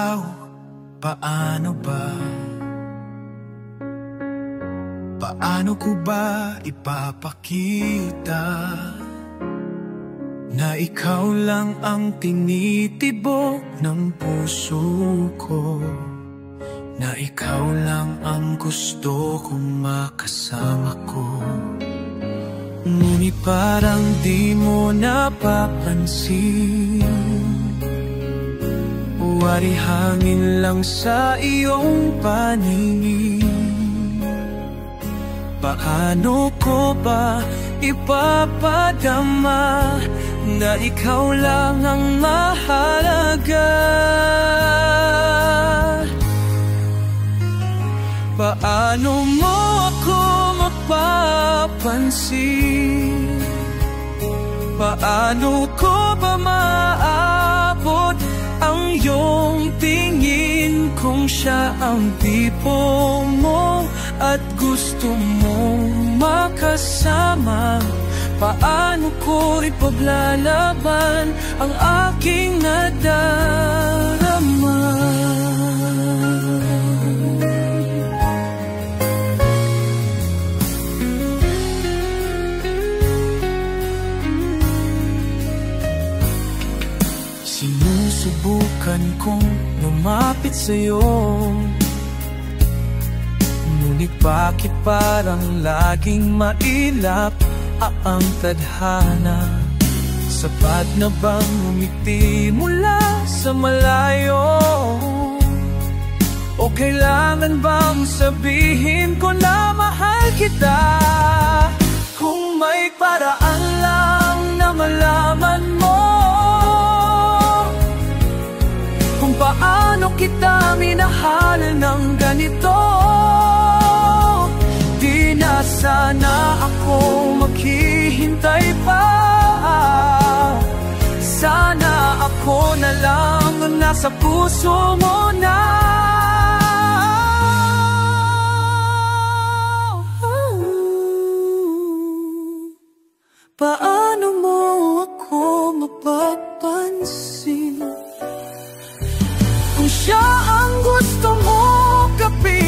ikaw, paano ba? Paano ko ba ipapakita na ikaw lang ang tinitibok ng puso ko, na ikaw lang ang gusto kong makasama ko? Ngunit parang di mo napapansin, wari hangin lang sa iyong paningin. Paano ko ba ipapadama na ikaw lang ang mahalaga? Paano mo ako mapapansin? Paano ko ba maabot ang iyong tingin kung siya ang tipo mo at gusto mong makasama? Paano ko ipaglalaban ang aking nadarama? Sinusubukan kong lumapit sa'yo, ngunit bakit parang laging mailap ang tadhana? Sapat na bang umiti mula sa malayo? O kailangan bang sabihin ko na mahal kita? Kung may paraan lang na malaman mo kung paano kita minahal ng ganito, di na sana ako maghihintay pa. Sana ako na lang nasa puso mo na. Paano mo ako mapapansin kung siya ang gusto mo kapiling?